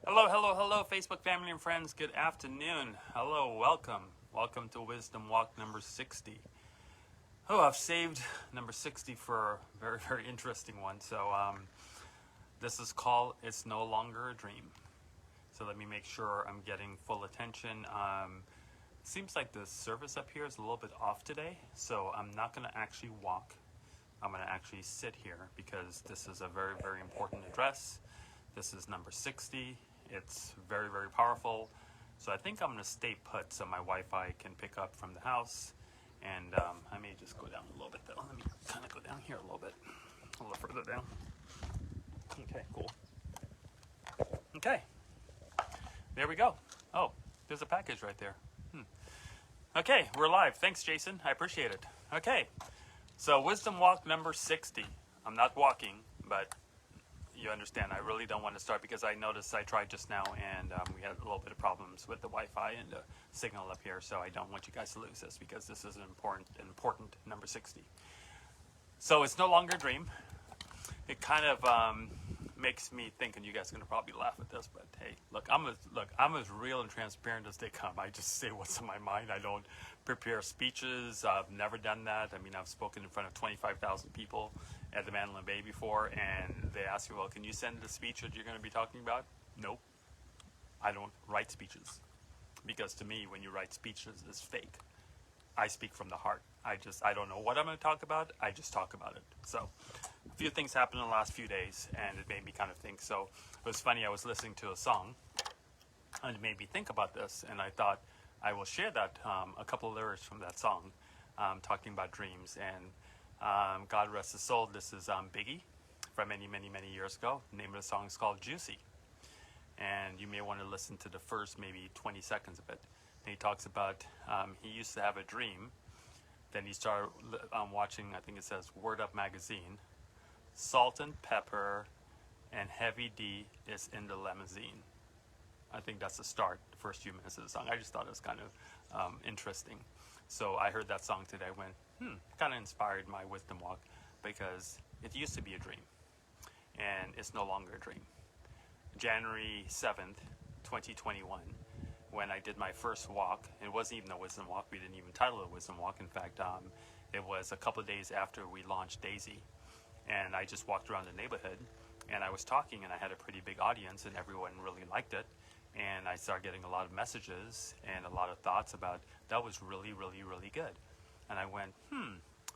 Hello, hello, hello, Facebook family and friends. Good afternoon. Hello, welcome. Welcome to Wisdom Walk number 60. Oh, I've saved number 60 for a very, very interesting one. So, this is called It's No Longer a Dream. So, let me make sure I'm getting full attention. Seems like the service up here is a little bit off today. So, I'm not going to actually walk. I'm going to actually sit here because this is a very, very important address. This is number 60. It's very, very powerful. So I think I'm going to stay put so my Wi-Fi can pick up from the house. And I may just go down a little bit though. Let me kind of go down here a little bit. A little further down. Okay, cool. Okay. There we go. Oh, there's a package right there. Okay, we're live. Thanks, Jason. I appreciate it. Okay. So Wisdom Walk number 60. I'm not walking, but you understand, I really don't want to start because I noticed I tried just now and we had a little bit of problems with the Wi-Fi and the signal up here, so I don't want you guys to lose this because this is an important number 60. So it's no longer a dream. It kind of makes me think, and you guys are gonna probably laugh at this, but hey, look, I'm as real and transparent as they come. I just say what's on my mind. I don't prepare speeches. I've never done that. I mean, I've spoken in front of 25,000 people at the Mandalay Bay before, and they ask me, well, can you send the speech that you're going to be talking about? Nope. I don't write speeches because to me, when you write speeches, it's fake. I speak from the heart. I don't know what I'm going to talk about. I just talk about it. So a few things happened in the last few days and it made me kind of think. So it was funny. I was listening to a song and it made me think about this. And I thought I will share that, a couple of lyrics from that song, talking about dreams. And God rest his soul. This is Biggie from many, many, many years ago. The name of the song is called Juicy. And you may want to listen to the first maybe 20 seconds of it. And he talks about he used to have a dream. Then he started watching, I think it says Word Up magazine. Salt and pepper and Heavy D is in the limousine. I think that's the start, the first few minutes of the song. I just thought it was kind of interesting. So I heard that song today. I went, kind of inspired my wisdom walk because it used to be a dream and it's no longer a dream. January 7th, 2021, when I did my first walk. It wasn't even a wisdom walk. We didn't even title it a wisdom walk. In fact, it was a couple of days after we launched Daisy. And I just walked around the neighborhood and I was talking and I had a pretty big audience and everyone really liked it. And I started getting a lot of messages and a lot of thoughts about that was really, really, really good. And I went,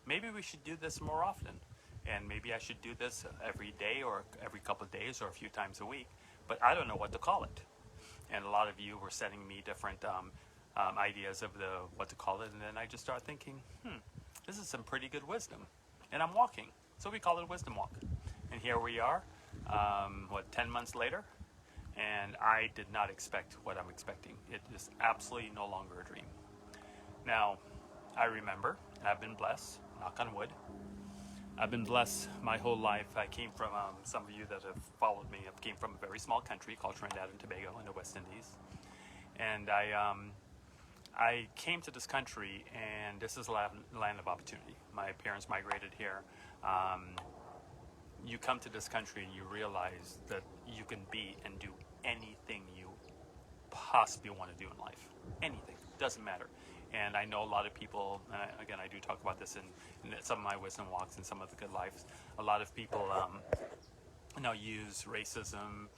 maybe we should do this more often. And maybe I should do this every day or every couple of days or a few times a week. But I don't know what to call it. And a lot of you were sending me different ideas of what to call it. And then I just started thinking, this is some pretty good wisdom. And I'm walking. So we call it a wisdom walk. And here we are, 10 months later? And I did not expect what I'm expecting. It is absolutely no longer a dream. Now, I remember, I've been blessed, knock on wood. I've been blessed my whole life. I came from, some of you that have followed me, I came from a very small country called Trinidad and Tobago in the West Indies. And I came to this country, and this is a land of opportunity. My parents migrated here. You come to this country and you realize that you can be and do anything you possibly want to do in life. Anything. Doesn't matter. And I know a lot of people, again, I do talk about this in some of my wisdom walks and some of the good lives. A lot of people use racism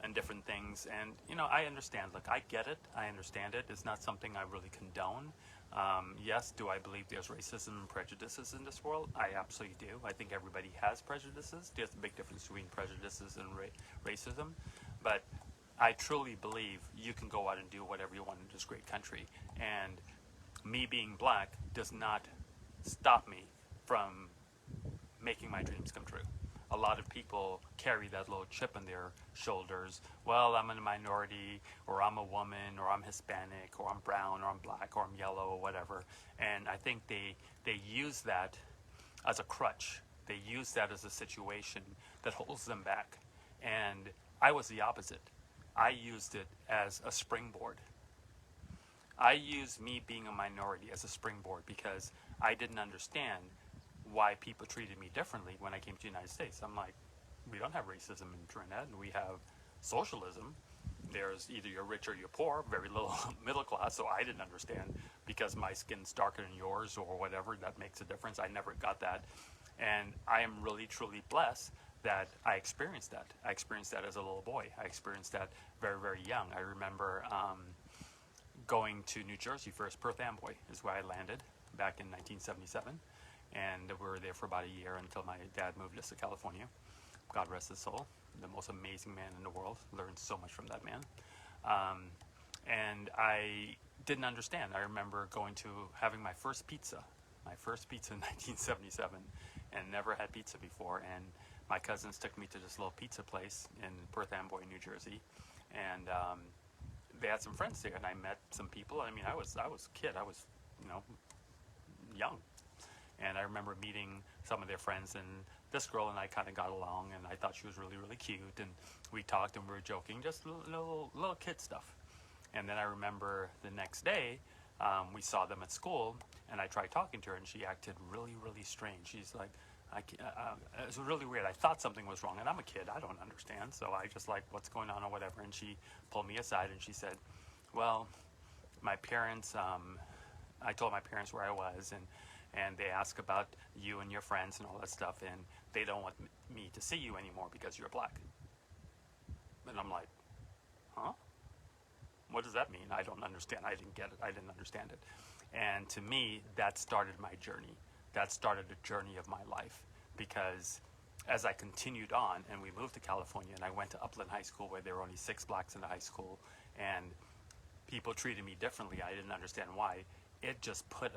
and different things. And, I understand. Look, I get it. I understand it. It's not something I really condone. Yes, do I believe there's racism and prejudices in this world? I absolutely do. I think everybody has prejudices. There's a big difference between prejudices and racism. But I truly believe you can go out and do whatever you want in this great country. And me being black does not stop me from making my dreams come true. A lot of people carry that little chip on their shoulders. Well, I'm a minority, or I'm a woman, or I'm Hispanic, or I'm brown, or I'm black, or I'm yellow, or whatever. And I think they use that as a crutch. They use that as a situation that holds them back. And I was the opposite. I used it as a springboard. I used me being a minority as a springboard because I didn't understand why people treated me differently when I came to the United States. I'm like, we don't have racism in Trinidad. We have socialism. there's either you're rich or you're poor, very little middle class. So I didn't understand because my skin's darker than yours or whatever. That makes a difference. I never got that. And I am really, truly blessed that I experienced that. I experienced that as a little boy. I experienced that very, very young. I remember going to New Jersey first. Perth Amboy is where I landed back in 1977. And we were there for about a year until my dad moved us to California. God rest his soul. The most amazing man in the world. Learned so much from that man. And I didn't understand. I remember having my first pizza in 1977, and never had pizza before. And my cousins took me to this little pizza place in Perth Amboy, New Jersey, and they had some friends there, and I met some people. I mean, I was a kid. I was, young, and I remember meeting some of their friends, and this girl and I kind of got along, and I thought she was really, really cute, and we talked and we were joking, just little kid stuff. And then I remember the next day, we saw them at school, and I tried talking to her, and she acted really, really strange. She's like, it was really weird. I thought something was wrong, and I'm a kid. I don't understand, so I just like, what's going on or whatever. And she pulled me aside, and she said, well, my parents, I told my parents where I was, and they ask about you and your friends and all that stuff, and they don't want me to see you anymore because you're black. And I'm like, huh? What does that mean? I don't understand. I didn't get it. I didn't understand it. And to me, that started my journey. That started the journey of my life, because as I continued on and we moved to California, and I went to Upland High School where there were only 6 blacks in the high school, and people treated me differently. I didn't understand why. It just put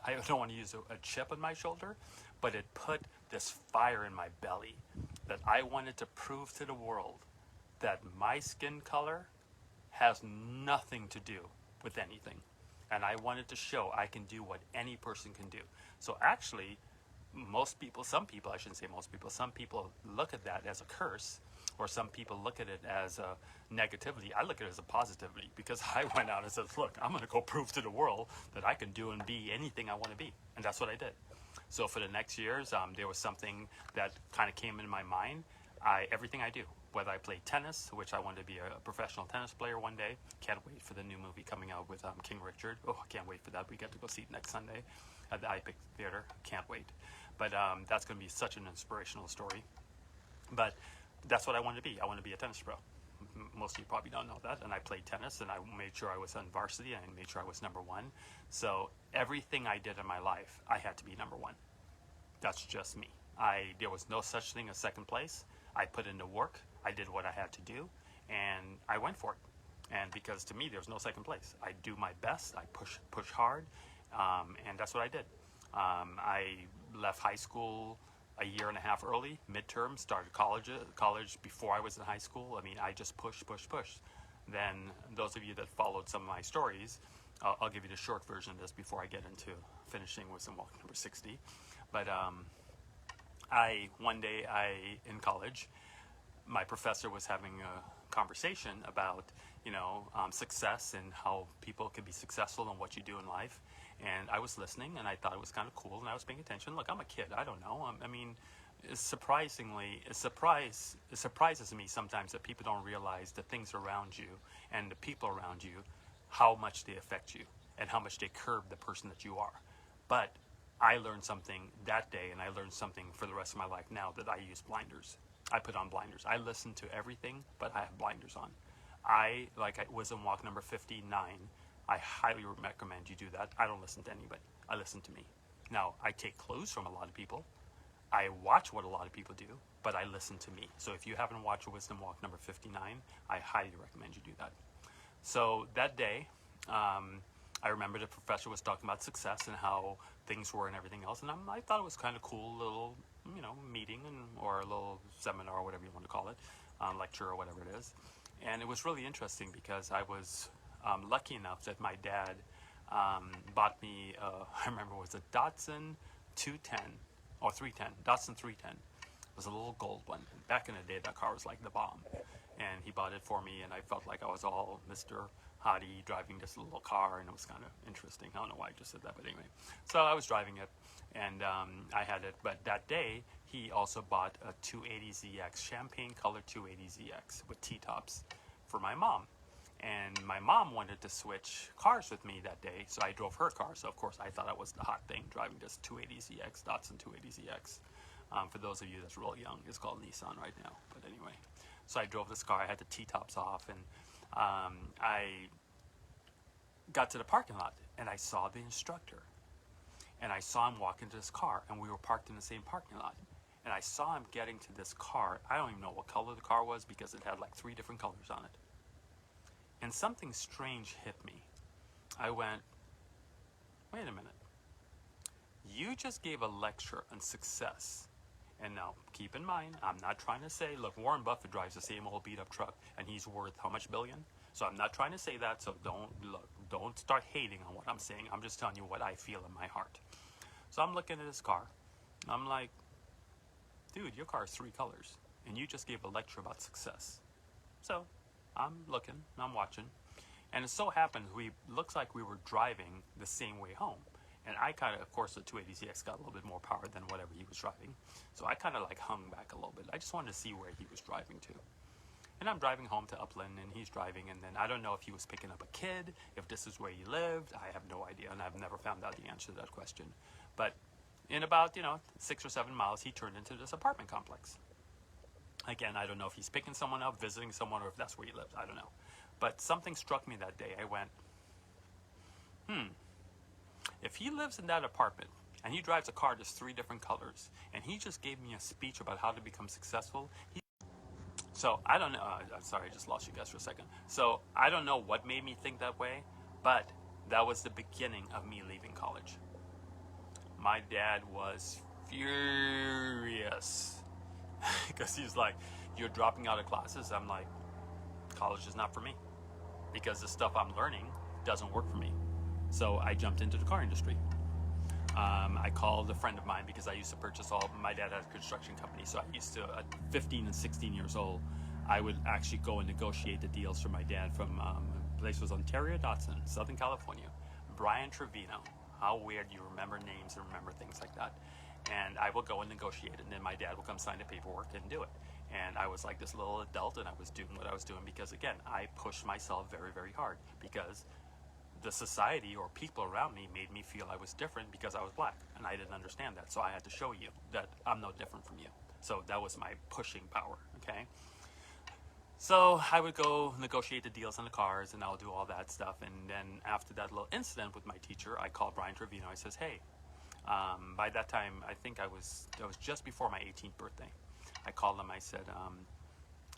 I don't want to use a chip on my shoulder, but it put this fire in my belly that I wanted to prove to the world that my skin color has nothing to do with anything. And I wanted to show I can do what any person can do. So actually, some people, I shouldn't say most people, some people look at that as a curse, or some people look at it as a negativity. I look at it as a positivity, because I went out and said, look, I'm going to go prove to the world that I can do and be anything I want to be. And that's what I did. So for the next years, there was something that kind of came into my mind. Everything I do, whether I play tennis, which I wanted to be a professional tennis player one day. Can't wait for the new movie coming out with King Richard. Oh, I can't wait for that. We get to go see it next Sunday at the IPIC Theater. Can't wait. But that's going to be such an inspirational story. But that's what I wanted to be. I wanted to be a tennis pro. Most of you probably don't know that. And I played tennis, and I made sure I was on varsity, and I made sure I was number 1. So everything I did in my life, I had to be number 1. That's just me. There was no such thing as second place. I put in the work. I did what I had to do, and I went for it. And because to me, there's no second place. I do my best. I push hard, and that's what I did. I left high school a year and a half early, midterm, started college before I was in high school. I mean, I just pushed. Then those of you that followed some of my stories, I'll give you the short version of this before I get into finishing Wisdom Walk number 60. But one day in college, my professor was having a conversation about, success and how people can be successful and what you do in life. And I was listening, and I thought it was kind of cool, and I was paying attention. Look, I'm a kid. I don't know. I mean, it surprises me sometimes that people don't realize the things around you and the people around you, how much they affect you and how much they curb the person that you are. But I learned something that day, and I learned something for the rest of my life now, that I use blinders. I put on blinders. I listen to everything, but I have blinders on. Wisdom Walk number 59, I highly recommend you do that. I don't listen to anybody. I listen to me. Now, I take clues from a lot of people. I watch what a lot of people do, but I listen to me. So if you haven't watched Wisdom Walk number 59, I highly recommend you do that. So that day, I remember the professor was talking about success and how things were and everything else, and I thought it was kind of cool, little, meeting or a little seminar or whatever you want to call it, lecture or whatever it is. And it was really interesting because I was lucky enough that my dad bought me, I remember it was a Datsun 210 or 310, Datsun 310. It was a little gold one. Back in the day, that car was like the bomb. And he bought it for me, and I felt like I was all Mr. Hottie driving this little car, and it was kind of interesting. I don't know why I just said that, but anyway. So I was driving it, and I had it. But that day, he also bought a 280ZX, champagne-colored 280ZX with T-tops for my mom. And my mom wanted to switch cars with me that day, so I drove her car. So, of course, I thought that was the hot thing, driving this 280ZX, Datsun 280ZX. For those of you that's real young, it's called Nissan right now. But anyway, so I drove this car. I had the T-tops off, and I got to the parking lot, and I saw the instructor. And I saw him walk into this car, and we were parked in the same parking lot. And I saw him getting to this car. I don't even know what color the car was because it had like 3 different colors on it. And something strange hit me. I went, wait a minute. You just gave a lecture on success. And now, keep in mind, I'm not trying to say, look, Warren Buffett drives the same old beat-up truck, and he's worth how much billion? So I'm not trying to say that, so don't start hating on what I'm saying. I'm just telling you what I feel in my heart. So I'm looking at this car. I'm like, dude, your car is 3 colors, and you just gave a lecture about success. So I'm looking, I'm watching, and it so happened looks like we were driving the same way home. And I kind of course, the 280ZX got a little bit more power than whatever he was driving. So I kind of like hung back a little bit. I just wanted to see where he was driving to. And I'm driving home to Upland, and he's driving, and then I don't know if he was picking up a kid, if this is where he lived. I have no idea, and I've never found out the answer to that question. But in about, 6 or 7 miles, he turned into this apartment complex. Again, I don't know if he's picking someone up, visiting someone, or if that's where he lives. I don't know. But something struck me that day. I went, if he lives in that apartment and he drives a car that's 3 different colors, and he just gave me a speech about how to become successful, so I don't know. I'm sorry, I just lost you guys for a second. So I don't know what made me think that way, but that was the beginning of me leaving college. My dad was furious because he's like, you're dropping out of classes. I'm like, college is not for me because the stuff I'm learning doesn't work for me. So I jumped into the car industry. I called a friend of mine because I used to purchase my dad had a construction company. So I used to, at 15 and 16 years old, I would actually go and negotiate the deals for my dad from, the place was Ontario Datsun, Southern California. Brian Trevino. How weird you remember names and remember things like that. And I will go and negotiate it, and then my dad will come sign the paperwork and do it. And I was like this little adult, and I was doing what I was doing because, again, I pushed myself very, very hard because the society or people around me made me feel I was different because I was black, and I didn't understand that. So I had to show you that I'm no different from you. So that was my pushing power, okay? So I would go negotiate the deals on the cars, and I'll do all that stuff. And then after that little incident with my teacher, I called Brian Trevino. I says, hey, by that time, I think that was just before my 18th birthday. I called him. I said,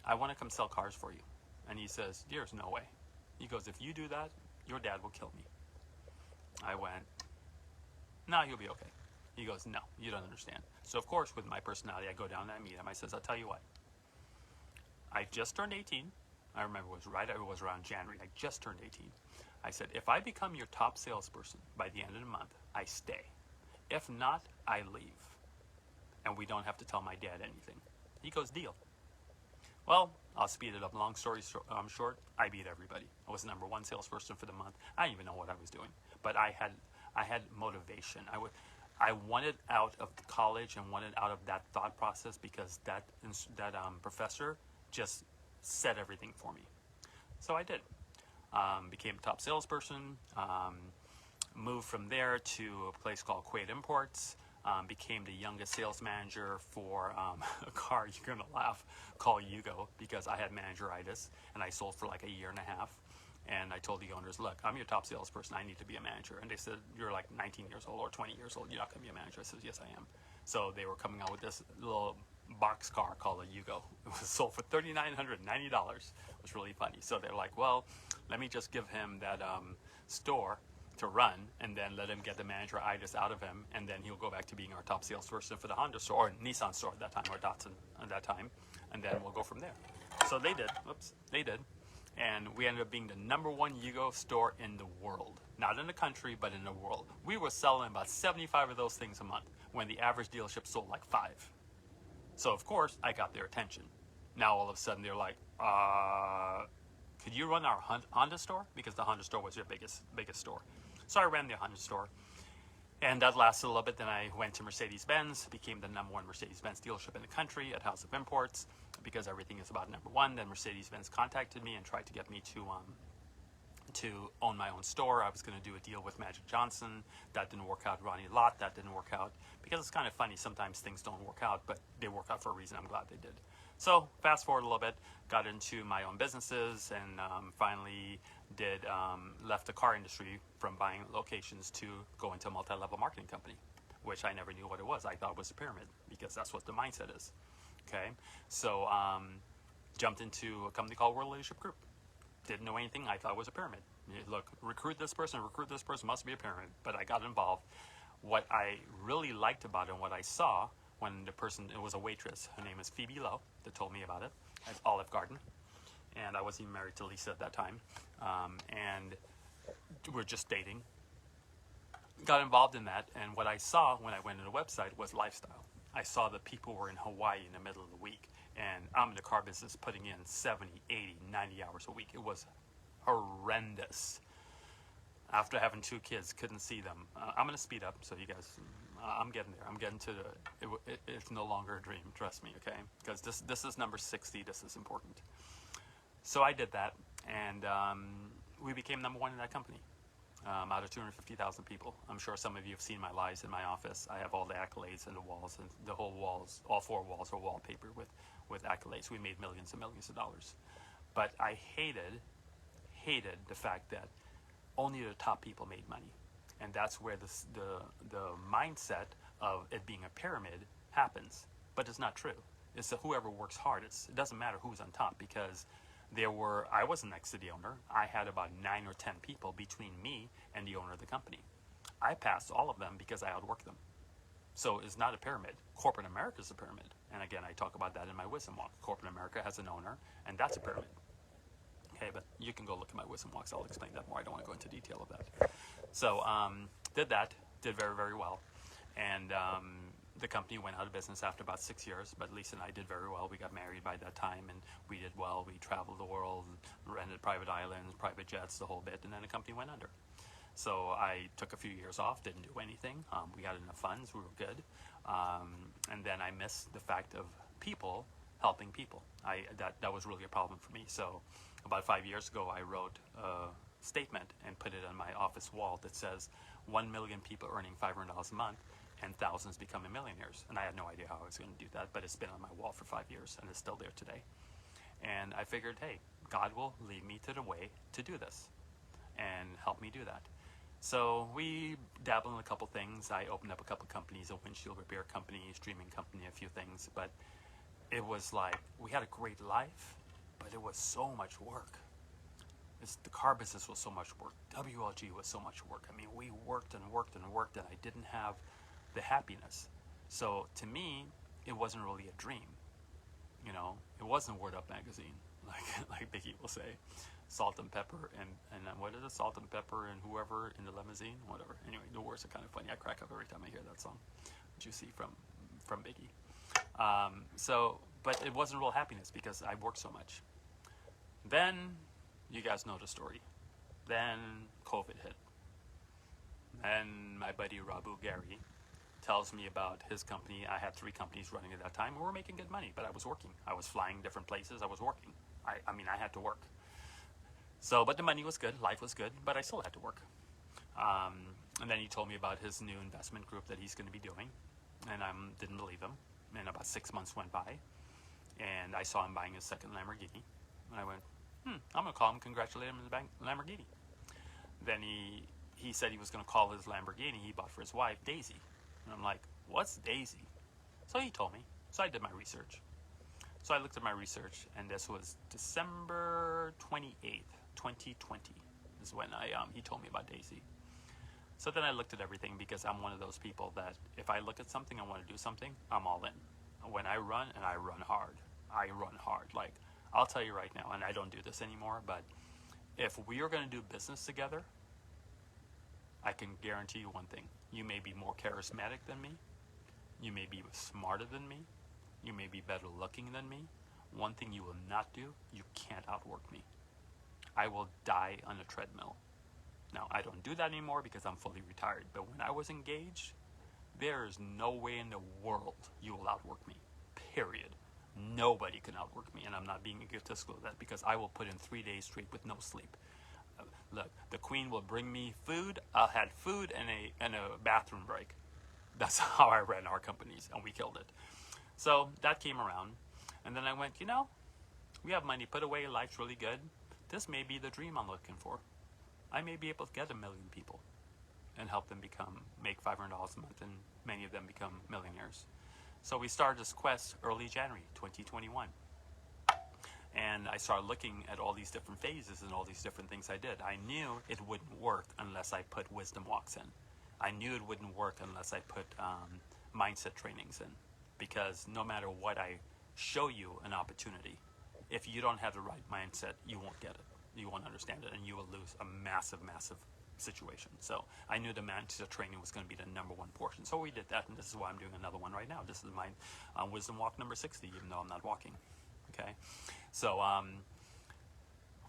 I want to come sell cars for you. And he says, there's no way. He goes, if you do that, your dad will kill me. I went, no, he'll be okay. He goes, no, you don't understand. So, of course, with my personality, I go down and I meet him. I says, I'll tell you what. I just turned 18. I remember it was around January. I just turned 18. I said, if I become your top salesperson by the end of the month, I stay. If not, I leave. And we don't have to tell my dad anything. He goes, deal. Well, I'll speed it up. Long story short, I beat everybody. I was the #1 salesperson for the month. I didn't even know what I was doing. But I had motivation. I wanted out of college and wanted out of that thought process because that professor just said everything for me. So I did. Became a top salesperson. Moved from there to a place called Quaid Imports. Became the youngest sales manager for a car, you're going to laugh, called Yugo, because I had manageritis and I sold for like a year and a half. And I told the owners, look, I'm your top salesperson. I need to be a manager. And they said, you're like 19 years old or 20 years old. You're not going to be a manager. I said, yes, I am. So they were coming out with this little box car called a Yugo. It was sold for $3,990. It was really funny. So they're like, well, let me just give him that store to run and then let him get the manageritis out of him, and then he'll go back to being our top salesperson for the Honda store or Nissan store at that time, or Datsun at that time, and then we'll go from there. So they did. They did. And we ended up being the #1 Yugo store in the world. Not in the country, but in the world. We were selling about 75 of those things a month when the average dealership sold like 5. So, of course, I got their attention. Now, all of a sudden, they're like, could you run our Honda store? Because the Honda store was your biggest store. So I ran the Honda store. And that lasted a little bit. Then I went to Mercedes-Benz, became the #1 Mercedes-Benz dealership in the country at House of Imports. because everything is about number one. Then Mercedes-Benz contacted me and tried to get me to own my own store. I was going to do a deal with Magic Johnson. That didn't work out. Ronnie Lott, that didn't work out. Because it's kind of funny, sometimes things don't work out, but they work out for a reason. I'm glad they did. So fast forward a little bit, got into my own businesses, and finally left the car industry from buying locations to go into a multi-level marketing company, which I never knew what it was. I thought it was a pyramid, because that's what the mindset is. Okay, so jumped into a company called World Leadership Group. Didn't know anything. I thought it was a pyramid. Look, recruit this person, must be a pyramid. But I got involved. What I really liked about it and what I saw when the person, it was a waitress, her name is Phoebe Lowe, that told me about it at Olive Garden. And I wasn't even married to Lisa at that time. And we're just dating. Got involved in that. And what I saw when I went to the website was lifestyle. I saw that people were in Hawaii in the middle of the week. And I'm in the car business putting in 70, 80, 90 hours a week. It was horrendous. After having 2 kids, couldn't see them. I'm going to speed up so you guys, I'm getting there. I'm getting to it's no longer a dream, trust me, okay? Because this is number 60, this is important. So I did that, and we became number 1 in that company. Out of 250,000 people. I'm sure some of you have seen my lives in my office. I have all the accolades and the walls, and the whole walls, all 4 walls are wallpapered with accolades. We made millions and millions of dollars. But I hated the fact that only the top people made money. And that's where the mindset of it being a pyramid happens. But it's not true. It's that whoever works hard, it doesn't matter who's on top, because I wasn't next to the owner. I had about 9 or 10 people between me and the owner of the company. I passed all of them because I outworked them. So it's not a pyramid. Corporate America is a pyramid. And again, I talk about that in my Wisdom Walk. Corporate America has an owner, and that's a pyramid. Okay, but you can go look at my Wisdom Walks. I'll explain that more. I don't want to go into detail of that. So did that, did very, very well. And the company went out of business after about 6 years, but Lisa and I did very well. We got married by that time, and we did well. We traveled the world, rented private islands, private jets, the whole bit, and then the company went under. So I took a few years off, didn't do anything. We had enough funds, we were good. And then I missed the fact of people helping people. That was really a problem for me. So about 5 years ago, I wrote a statement and put it on my office wall that says 1 million people earning $500 a month and thousands becoming millionaires. And I had no idea how I was going to do that, but it's been on my wall for 5 years, and it's still there today. And I figured, hey, God will lead me to the way to do this and help me do that. So we dabbled in a couple things. I opened up a couple companies, a windshield repair company, streaming company, a few things. But it was like, we had a great life, but it was so much work. The car business was so much work. WLG was so much work. I mean, we worked and worked and worked, and I didn't have the happiness. So to me, it wasn't really a dream. You know, it wasn't Word Up magazine, like Biggie will say. Salt and pepper and what is it? Salt and pepper and whoever in the limousine, whatever. Anyway, the words are kind of funny. I crack up every time I hear that song. Juicy from Biggie. But it wasn't real happiness because I worked so much. Then, you guys know the story. Then COVID hit. And my buddy Rabu Gary tells me about his company. I had 3 companies running at that time. We were making good money, but I was working. I was flying different places. I was working. I mean, I had to work. So, but the money was good. Life was good, but I still had to work. And then he told me about his new investment group that he's going to be doing. And I didn't believe him. And about 6 months went by. And I saw him buying his second Lamborghini. And I went, I'm going to call him, congratulate him on the Lamborghini. Then he said he was going to call his Lamborghini he bought for his wife, Daisy. And I'm like, what's Daisy? So he told me. So I did my research. So I looked at my research, and this was December 28th, 2020 is when he told me about Daisy. So then I looked at everything because I'm one of those people that if I look at something and want to do something, I'm all in. When I run, and I run hard. I run hard. Like, I'll tell you right now, and I don't do this anymore, but if we are going to do business together, I can guarantee you one thing. You may be more charismatic than me. You may be smarter than me. You may be better looking than me. One thing you will not do, you can't outwork me. I will die on a treadmill. Now, I don't do that anymore because I'm fully retired. But when I was engaged, there is no way in the world you will outwork me. Period. Nobody can outwork me, and I'm not being egotistical of that, because I will put in 3 days straight with no sleep. Look, the queen will bring me food. I'll have food and a bathroom break. That's how I ran our companies, and we killed it. So that came around, and then I went, we have money put away. Life's really good. This may be the dream I'm looking for. I may be able to get 1 million people and help them make $500 a month, and many of them become millionaires. So we started this quest early January 2021. And I started looking at all these different phases and all these different things I did. I knew it wouldn't work unless I put Wisdom Walks in. I knew it wouldn't work unless I put mindset trainings in. Because no matter what I show you an opportunity, if you don't have the right mindset, you won't get it. You won't understand it, and you will lose a massive, massive situation. So I knew the mindset training was going to be the number one portion. So we did that, and this is why I'm doing another one right now. This is my Wisdom Walk number 60, even though I'm not walking. Okay, so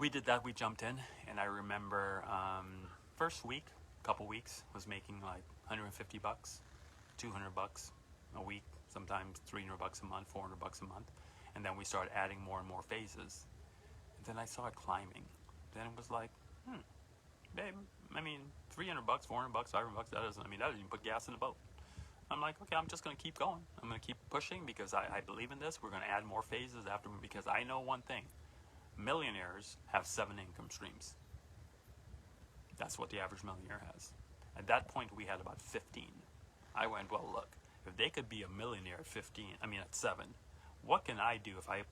we did that. We jumped in, and I remember first week, couple weeks, was making like $150, $200 a week, sometimes $300 a month, $400 a month, and then we started adding more and more phases. And then I started climbing. Then it was like, babe, I mean, $300, $400, $500, that doesn't even put gas in the boat. I'm like, okay, I'm just going to keep going. I'm going to keep pushing because I believe in this. We're going to add more phases after, because I know one thing. Millionaires have 7 income streams. That's what the average millionaire has. At that point, we had about 15. I went, well, look, if they could be a millionaire at 7, what can I do if I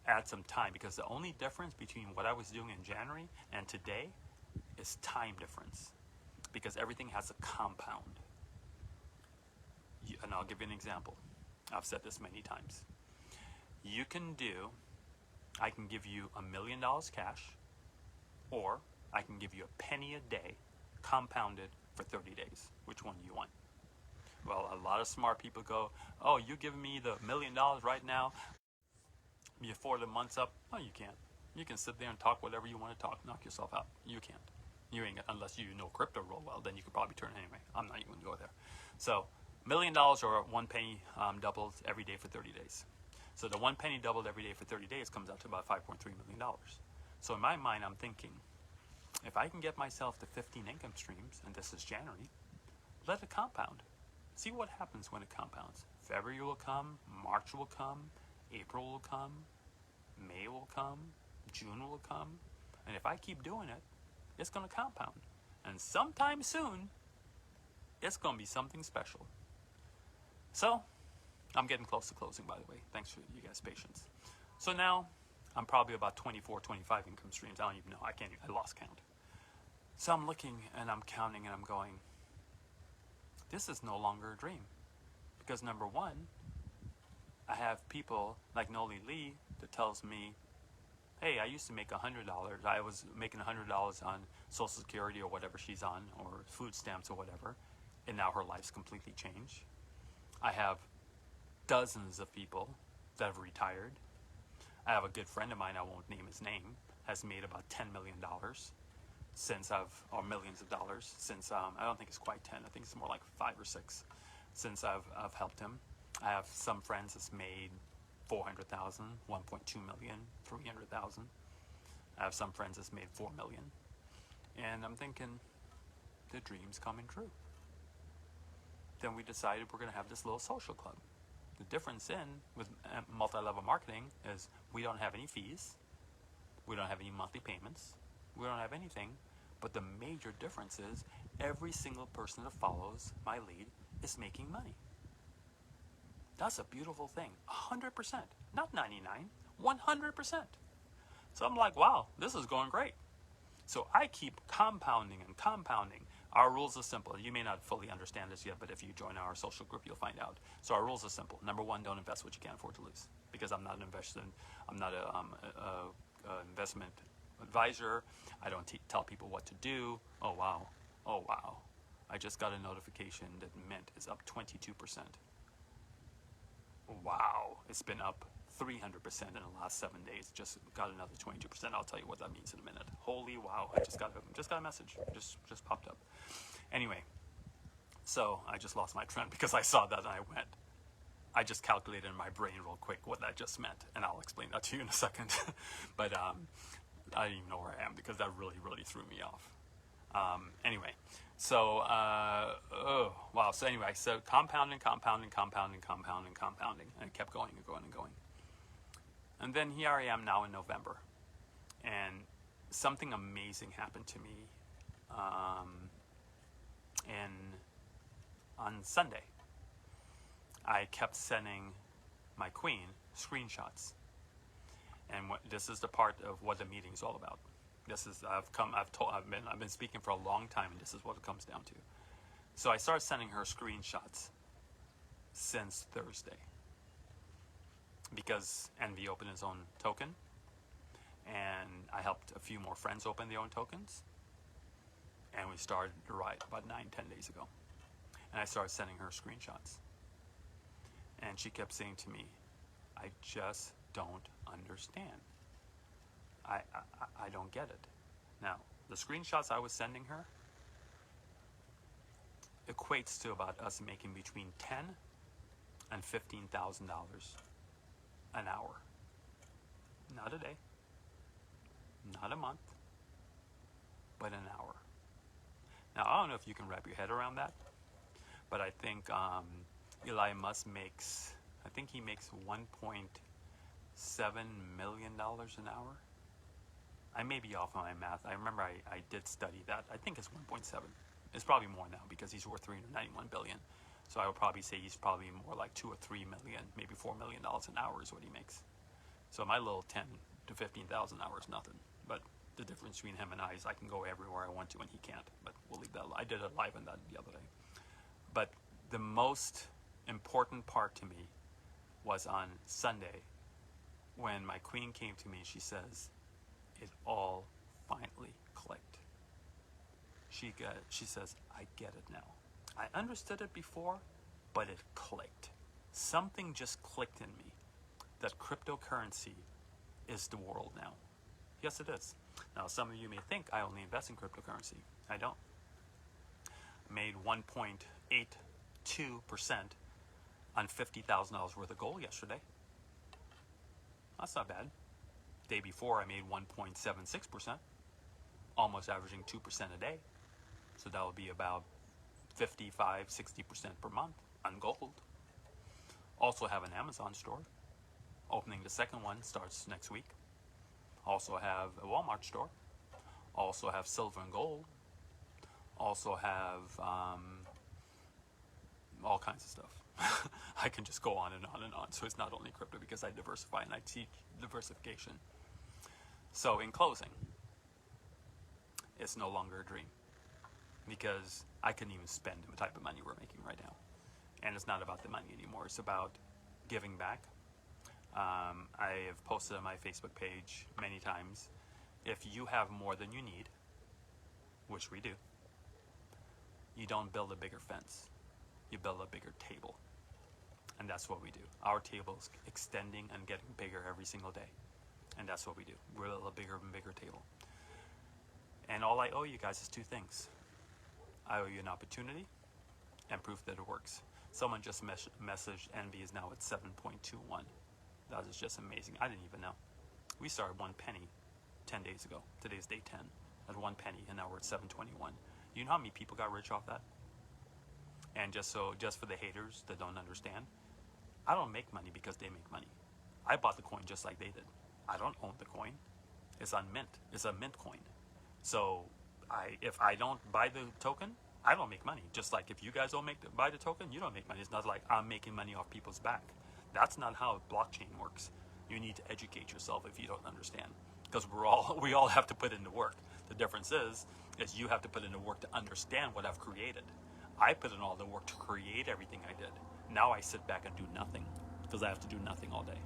add some time? Because the only difference between what I was doing in January and today is time difference. Because everything has a compound. And I'll give you an example. I've said this many times. I can give you $1 million cash, or I can give you a penny a day compounded for 30 days. Which one do you want? Well, a lot of smart people go, oh, you give me the $1 million right now before the month's up? No, you can't. You can sit there and talk whatever you want to talk, knock yourself out. You can't. You ain't, unless you know crypto real well, then you could probably turn it anyway. I'm not even going to go there. So $1 million or 1 penny doubled every day for 30 days. So the 1 penny doubled every day for 30 days comes out to about $5.3 million. So in my mind, I'm thinking, if I can get myself to 15 income streams, and this is January, let it compound. See what happens when it compounds. February will come, March will come, April will come, May will come, June will come, and if I keep doing it, it's going to compound. And sometime soon, it's going to be something special. So, I'm getting close to closing, by the way. Thanks for you guys' patience. So now, I'm probably about 24, 25 income streams. I don't even know. I lost count. So I'm looking and I'm counting and I'm going, this is no longer a dream. Because number one, I have people like Noli Lee that tells me, hey, I used to make $100. I was making $100 on Social Security or whatever she's on, or food stamps or whatever, and now her life's completely changed. I have dozens of people that have retired. I have a good friend of mine, I won't name his name, has made about $10 million or millions of dollars since, I don't think it's quite 10, I think it's more like 5 or 6 since I've helped him. I have some friends that's made 400,000, 1.2 million, 300,000. I have some friends that's made 4 million. And I'm thinking, the dream's coming true. Then we decided we're going to have this little social club. The difference with multi-level marketing is we don't have any fees. We don't have any monthly payments. We don't have anything. But the major difference is every single person that follows my lead is making money. That's a beautiful thing. 100%. Not 99. 100%. So I'm like, wow, this is going great. So I keep compounding and compounding. Our rules are simple. You may not fully understand this yet, but if you join our social group, you'll find out. So our rules are simple. Number one, don't invest what you can't afford to lose. Because I'm not an investor. I'm not a investment advisor. I don't tell people what to do. Oh, wow. Oh, wow. I just got a notification that Mint is up 22%. Wow. It's been up 300% in the last 7 days. Just got another 22%. I'll tell you what that means in a minute. Holy wow. I just got a message. Just popped up. Anyway, so I just lost my trend because I saw that and I went, I just calculated in my brain real quick what that just meant, and I'll explain that to you in a second. But I don't even know where I am because that really, really threw me off. Anyway, so, oh, wow. So anyway, so compounding, and it kept going and going and going. And then here I am now in November, and something amazing happened to me on Sunday. I kept sending my queen screenshots, and this is the part of what the meeting is all about. This is I've been speaking for a long time, and this is what it comes down to. So I started sending her screenshots since Thursday because Envy opened his own token, and I helped a few more friends open their own tokens, and we started the ride about 9-10 days ago. And I started sending her screenshots, and she kept saying to me, "I just don't understand. I don't get it." Now, the screenshots I was sending her equates to about us making between $10,000 and $15,000 an hour. Not a day, not a month, but an hour. Now, I don't know if you can wrap your head around that, but I think Elon Musk makes, I think he makes $1.7 million an hour. I may be off on my math. I remember I did study that. I think it's 1.7. It's probably more now because he's worth $391 billion. So I would probably say he's probably more like $2 or $3 million, maybe $4 million an hour is what he makes. So my little 10 to 15,000 hours is nothing. But the difference between him and I is I can go everywhere I want to and he can't. But we'll leave that. I did a live on that the other day. But the most important part to me was on Sunday when my queen came to me and she says, "It all finally clicked." She says, "I get it now. I understood it before, but it clicked. Something just clicked in me that cryptocurrency is the world now." Yes, it is. Now, some of you may think I only invest in cryptocurrency. I don't. I made 1.82% on $50,000 worth of gold yesterday. That's not bad. Day before, I made 1.76%, almost averaging 2% a day. So that would be about 55-60% per month on gold. Also have an Amazon store. Opening the second one starts next week. Also have a Walmart store. Also have silver and gold. Also have all kinds of stuff. I can just go on and on and on. So it's not only crypto because I diversify and I teach diversification. So in closing, it's no longer a dream because I couldn't even spend the type of money we're making right now. And it's not about the money anymore. It's about giving back. I have posted on my Facebook page many times, if you have more than you need, which we do, you don't build a bigger fence. You build a bigger table. And that's what we do. Our table is extending and getting bigger every single day. And that's what we do. We're a bigger and bigger table. And all I owe you guys is two things. I owe you an opportunity and proof that it works. Someone just messaged Envy is now at 7.21. That is just amazing. I didn't even know. We started 1 penny 10 days ago. Today's day 10 at 1 penny, and now we're at 7.21. You know how many people got rich off that? And just for the haters that don't understand, I don't make money because they make money. I bought the coin just like they did. I don't own the coin. It's on mint. It's a mint coin. So if I don't buy the token, I don't make money. Just like if you guys don't buy the token, you don't make money. It's not like I'm making money off people's back. That's not how blockchain works. You need to educate yourself if you don't understand, because we all have to put in the work. The difference is you have to put in the work to understand what I've created. I put in all the work to create everything I did. Now I sit back and do nothing because I have to do nothing all day.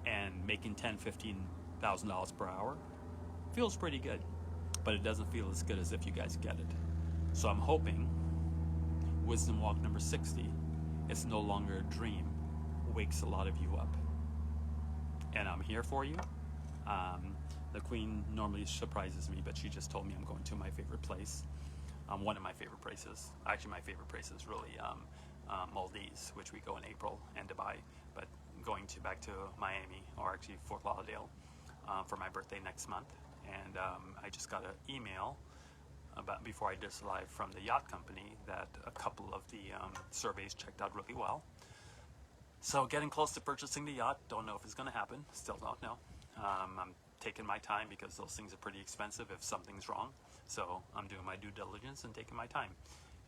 And making $10,000-$15,000 per hour feels pretty good, but it doesn't feel as good as if you guys get it. So I'm hoping Wisdom Walk number 60, it's no longer a dream, wakes a lot of you up. And I'm here for you. The Queen normally surprises me, but she just told me I'm going to my favorite place. One of my favorite places. Actually, my favorite place is really Maldives, which we go in April, and Dubai, but going back to Miami, or actually Fort Lauderdale, for my birthday next month. And I just got an email about before I did this live from the yacht company that a couple of the surveys checked out really well. So getting close to purchasing the yacht. Don't know if it's going to happen. Still don't know. I'm taking my time because those things are pretty expensive if something's wrong. So I'm doing my due diligence and taking my time.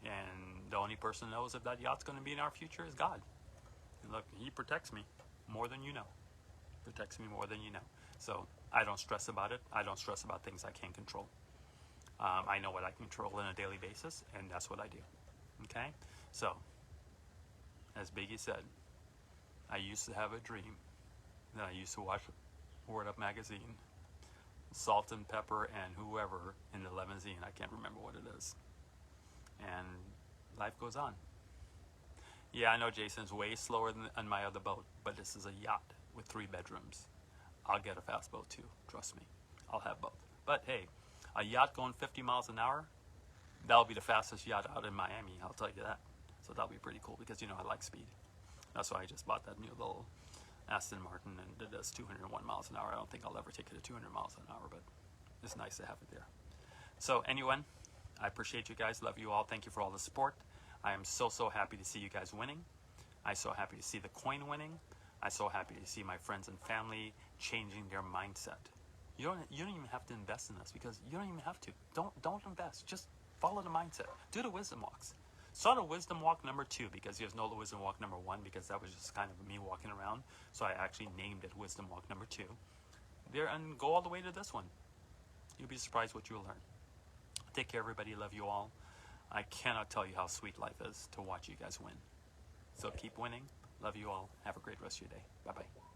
And the only person who knows if that yacht's going to be in our future is God. And look, He protects me more than you know. Protects me more than you know. So I don't stress about it. I don't stress about things I can't control. I know what I control on a daily basis, and that's what I do. Okay? So, as Biggie said, I used to have a dream that I used to watch Word Up magazine, Salt and Pepper and whoever in the limousine. I can't remember what it is. And life goes on. Yeah, I know Jason's way slower than my other boat, but this is a yacht with 3 bedrooms. I'll get a fast boat too, trust me. I'll have both. But hey, a yacht going 50 miles an hour, that'll be the fastest yacht out in Miami, I'll tell you that. So that'll be pretty cool because, you know, I like speed. That's why I just bought that new little Aston Martin, and it does 201 miles an hour. I don't think I'll ever take it to 200 miles an hour, but it's nice to have it there. So anyone, I appreciate you guys. Love you all. Thank you for all the support. I am so happy to see you guys winning. I'm so happy to see the coin winning. I'm so happy to see my friends and family changing their mindset. You don't even have to invest in this because you don't even have to. Don't invest. Just follow the mindset. Do the wisdom walks. Start a wisdom walk number 2 because there's no wisdom walk number 1 because that was just kind of me walking around. So I actually named it wisdom walk number 2. There, and go all the way to this one. You'll be surprised what you'll learn. Take care, everybody. Love you all. I cannot tell you how sweet life is to watch you guys win. So keep winning. Love you all. Have a great rest of your day. Bye-bye.